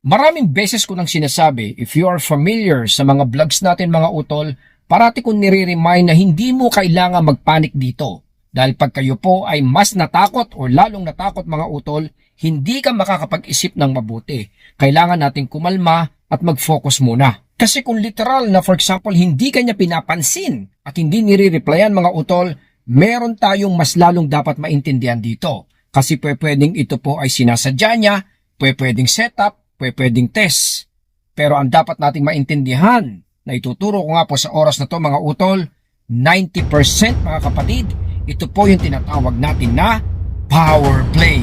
Maraming beses ko nang sinasabi, if you are familiar sa mga vlogs natin mga utol, parati kong nire-remind na hindi mo kailangan magpanik dito. Dahil pag kayo po ay mas natakot o lalong natakot mga utol, hindi ka makakapag-isip ng mabuti. Kailangan nating kumalma at mag-focus muna. Kasi kung literal na for example hindi kanya pinapansin at hindi nire-replyan mga utol, meron tayong mas lalong dapat maintindihan dito. Kasi pwedeng ito po ay sinasadya niya, pwedeng setup, pwedeng test. Pero ang dapat nating maintindihan na ituturo ko nga po sa oras na to mga utol, 90% mga kapatid, ito po yung tinatawag natin na power play.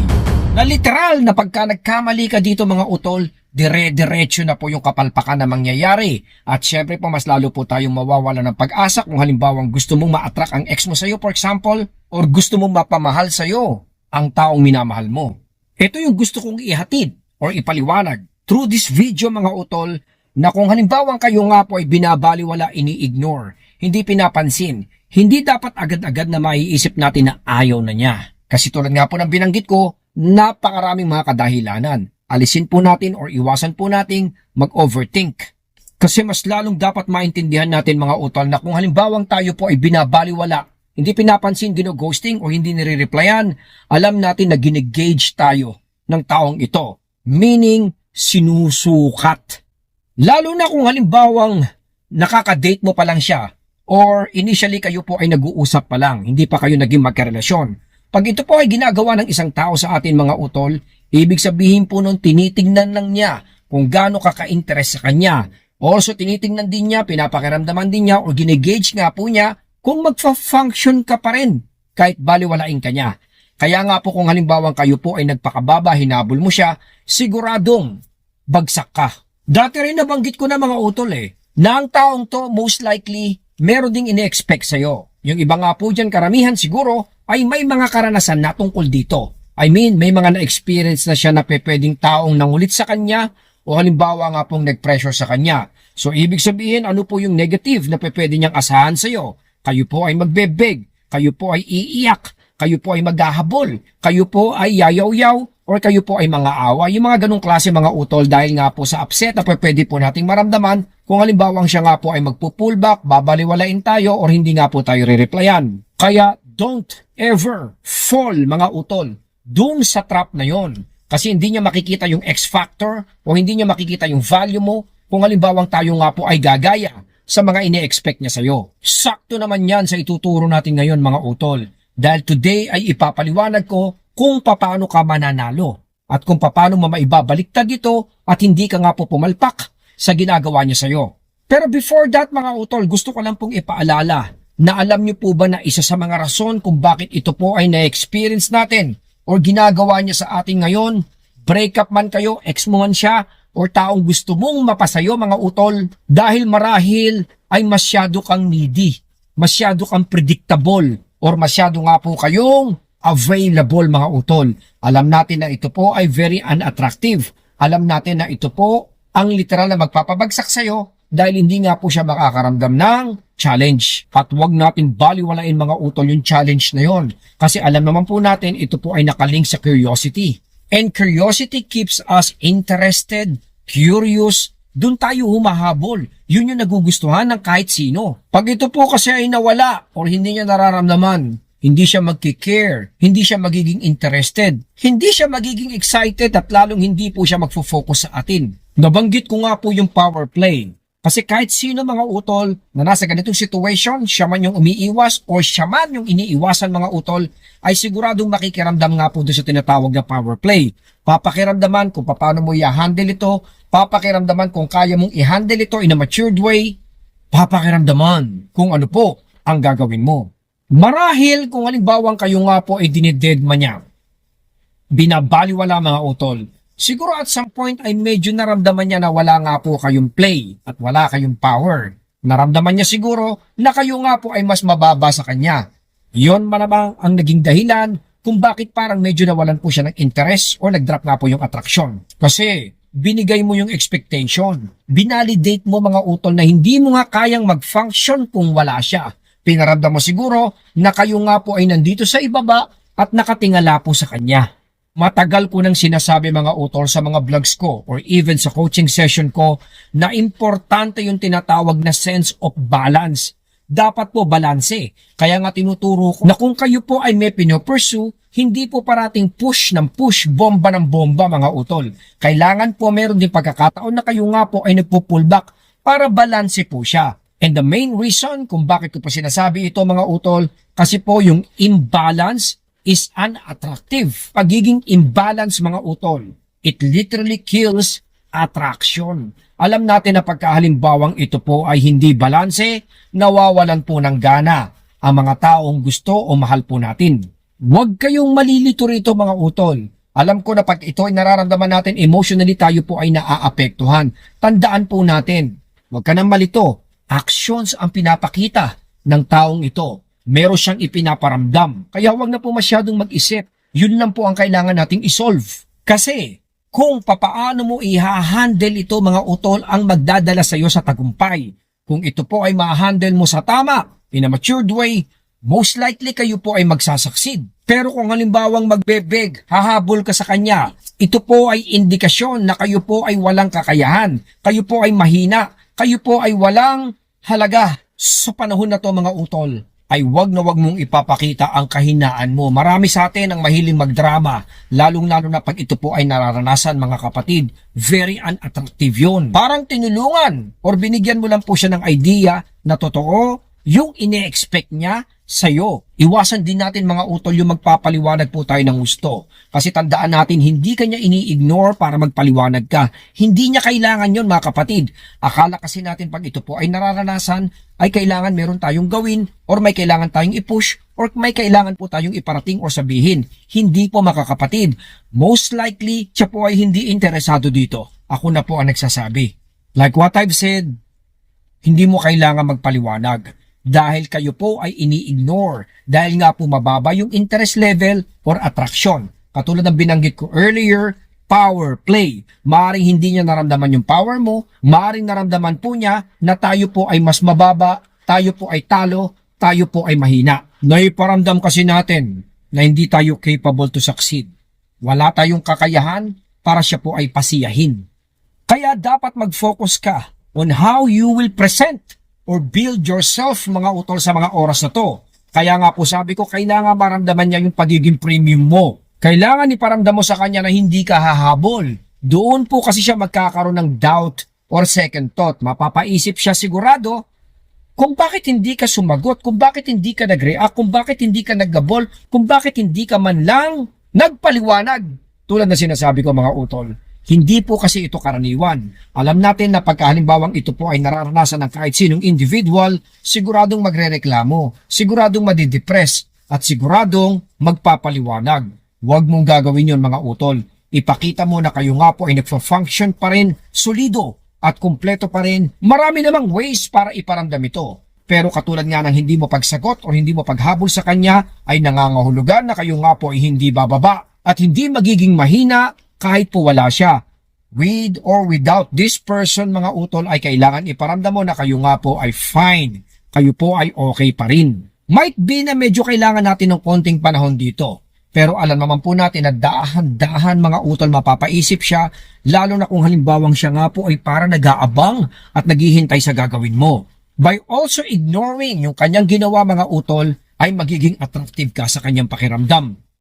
Na literal na pagka nagkamali ka dito mga utol, dire-diretso na po yung kapalpakan na mangyayari. At syempre po mas lalo po tayong mawawala ng pag-asa kung halimbawa gusto mong ma-attract ang ex mo sa'yo for example, or gusto mong mapamahal sa'yo ang taong minamahal mo. Ito yung gusto kong ihatid or ipaliwanag through this video mga utol, na kung halimbawa kayo nga po ay binabaliwala, ini-ignore, hindi pinapansin, hindi dapat agad-agad na maiisip natin na ayaw na niya. Kasi tulad nga po ng binanggit ko, napakaraming mga kadahilanan. Alisin po natin or iwasan po nating mag-overthink. Kasi mas lalong dapat maintindihan natin mga utol na kung halimbawang tayo po ay binabaliwala, hindi pinapansin, gino-ghosting o hindi nire-replyan, alam natin na ginigauge tayo ng taong ito. Meaning, sinusukat. Lalo na kung halimbawang nakaka-date mo pa lang siya or initially kayo po ay nag-uusap pa lang, hindi pa kayo naging magkarelasyon. Pag ito po ay ginagawa ng isang tao sa atin mga utol, ibig sabihin po nun tinitingnan lang niya kung gaano ka-interest sa kanya. Also tinitingnan din niya, pinapakiramdaman din niya o ginigauge nga po niya kung magfa-function ka pa rin kahit baliwalain ka niya. Kaya nga po kung halimbawang kayo po ay nagpakababa, hinabol mo siya, siguradong bagsak ka. Dati rin nabanggit ko na mga utol na ang taong to most likely meron ding ine-expect sa'yo. Yung iba nga po dyan karamihan siguro ay may mga karanasan na tungkol dito. I mean may mga na-experience na siya na pwedeng taong nangulit sa kanya o halimbawa nga pong nag-pressure sa kanya. So ibig sabihin ano po yung negative na pwede niyang asahan sa'yo? Kayo po ay magbebeg, kayo po ay iiyak, kayo po ay maghahabol, kayo po ay yayaw-yaw, or kayo po ay mga awa. Yung mga ganong klase mga utol dahil nga po sa upset na pwede po nating maramdaman kung halimbawang siya nga po ay magpo-pullback, babaliwalain tayo, or hindi nga po tayo re-replyan. Kaya don't ever fall mga utol dun sa trap na yon. Kasi hindi niya makikita yung X factor o hindi niya makikita yung value mo kung halimbawang tayo nga po ay gagaya sa mga ine-expect niya sa'yo. Sakto naman yan sa ituturo natin ngayon mga utol. Dahil today ay ipapaliwanag ko kung paano ka mananalo at kung paano maibabaliktad dito at hindi ka nga po pumalpak sa ginagawa niya sa'yo. Pero before that mga utol, gusto ko lang pong ipaalala na alam niyo po ba na isa sa mga rason kung bakit ito po ay na-experience natin o ginagawa niya sa atin ngayon, breakup man kayo, ex mo man siya, o taong gusto mong mapasayo mga utol, dahil marahil ay masyado kang needy, masyado kang predictable, or masyado nga po kayong available mga utol. Alam natin na ito po ay very unattractive. Alam natin na ito po ang literal na magpapabagsak sa'yo dahil hindi nga po siya makakaramdam ng challenge. At huwag natin baliwalain mga utol yung challenge na yon. Kasi alam naman po natin ito po ay nakalink sa curiosity. And curiosity keeps us interested, curious, dun tayo humahabol. Yun yung nagugustuhan ng kahit sino. Pag ito po kasi ay nawala or hindi niya nararamdaman, hindi siya magkikare, hindi siya magiging interested, hindi siya magiging excited at lalong hindi po siya magfo-focus sa atin. Nabanggit ko nga po yung power play. Kasi kahit sino mga utol na nasa ganitong situation, siya man yung umiiwas o siya man yung iniiwasan mga utol, ay siguradong makikiramdam nga po doon sa tinatawag na power play. Papakiramdaman kung paano mo i-handle ito, papakiramdaman kung kaya mong i-handle ito in a matured way, papakiramdaman kung ano po ang gagawin mo. Marahil kung halimbawang kayo nga po ay dinidedma niya, binabaliwala mga utol, siguro at some point ay medyo naramdaman niya na wala nga po kayong play at wala kayong power. Naramdaman niya siguro na kayo nga po ay mas mababa sa kanya. Yon malamang ang naging dahilan kung bakit parang medyo nawalan po siya ng interest o nag-drop nga po yung attraction. Kasi binigay mo yung expectation. Binalidate mo mga utol na hindi mo nga kayang mag-function kung wala siya. Pinaramdam mo siguro na kayo nga po ay nandito sa ibaba at nakatingala po sa kanya. Matagal ko nang sinasabi mga utol sa mga vlogs ko or even sa coaching session ko na importante yung tinatawag na sense of balance. Dapat po balanse. Kaya nga tinuturo ko na kung kayo po ay may pinopursue, hindi po parating push ng push, bomba ng bomba mga utol. Kailangan po meron din pagkakataon na kayo nga po ay nagpo-pullback para balanse po siya. And the main reason kung bakit ko po sinasabi ito mga utol, kasi po yung imbalance is unattractive. Pagiging imbalance mga utol, it literally kills attraction. Alam natin na pagkahalimbawang ito po ay hindi balanse, nawawalan po ng gana ang mga taong gusto o mahal po natin. Huwag kayong malilito rito mga utol. Alam ko na pag ito ay nararamdaman natin emotionally, tayo po ay naaapektuhan. Tandaan po natin, huwag ka nang malito. Actions ang pinapakita ng taong ito. Meron siyang ipinaparamdam. Kaya huwag na po masyadong mag-isip. Yun lang po ang kailangan nating isolve. Kasi kung papaano mo i-handle ito mga utol ang magdadala sa iyo sa tagumpay. Kung ito po ay ma-handle mo sa tama, in a matured way, most likely kayo po ay magsasucceed. Pero kung halimbawang magbebeg, hahabol ka sa kanya, ito po ay indikasyon na kayo po ay walang kakayahan. Kayo po ay mahina. Kayo po ay walang halaga. Sa panahon na to mga utol, ay wag na wag mong ipapakita ang kahinaan mo. Marami sa atin ang mahiling magdrama, lalong-lalo na pag ito po ay nararanasan mga kapatid. Very unattractive yun. Parang tinulungan or binigyan mo lang po siya ng idea na totoo yung ine-expect niya sa'yo. Iwasan din natin mga utol yung magpapaliwanag po tayo ng gusto. Kasi tandaan natin, hindi kanya ini-ignore para magpaliwanag ka. Hindi niya kailangan yon mga kapatid. Akala kasi natin pag ito po ay nararanasan, ay kailangan meron tayong gawin or may kailangan tayong i-push or may kailangan po tayong iparating o sabihin. Hindi po mga kapatid. Most likely, siya po ay hindi interesado dito. Ako na po ang nagsasabi. Like what I've said, hindi mo kailangan magpaliwanag. Dahil kayo po ay ini-ignore dahil nga po mababa yung interest level or attraction. Katulad ng binanggit ko earlier, power play. Maaring hindi niya naramdaman yung power mo, maaring naramdaman po niya na tayo po ay mas mababa, tayo po ay talo, tayo po ay mahina. Naiparamdam kasi natin na hindi tayo capable to succeed. Wala tayong kakayahan para siya po ay pasiyahin. Kaya dapat mag-focus ka on how you will present or build yourself mga utol sa mga oras na to. Kaya nga po sabi ko, kailangan maramdaman niya yung pagiging premium mo. Kailangan iparamdam mo sa kanya na hindi ka hahabol. Doon po kasi siya magkakaroon ng doubt or second thought. Mapapaisip siya sigurado kung bakit hindi ka sumagot, kung bakit hindi ka nag-react, kung bakit hindi ka naggabol, kung bakit hindi ka man lang nagpaliwanag. Tulad na sinasabi ko mga utol, hindi po kasi ito karaniwan. Alam natin na pagkahalimbawang ito po ay nararanasan ng kahit sinong individual, siguradong magrereklamo, siguradong madidepress, at siguradong magpapaliwanag. Huwag mong gagawin yon mga utol. Ipakita mo na kayo nga po ay nagfa-function pa rin, solido at kumpleto pa rin. Marami namang ways para iparamdam ito. Pero katulad nga ng hindi mo pagsagot o hindi mo paghabol sa kanya, ay nangangahulugan na kayo nga po ay hindi bababa at hindi magiging mahina kahit po wala siya. With or without this person mga utol ay kailangan iparamdam mo na kayo nga po ay fine. Kayo po ay okay pa rin. Might be na medyo kailangan natin ng konting panahon dito. Pero alam naman po natin na dahan-dahan mga utol mapapaisip siya, lalo na kung halimbawang siya nga po ay para nag-aabang at naghihintay sa gagawin mo. By also ignoring yung kanyang ginawa mga utol, ay magiging attractive ka sa kanyang pakiramdam.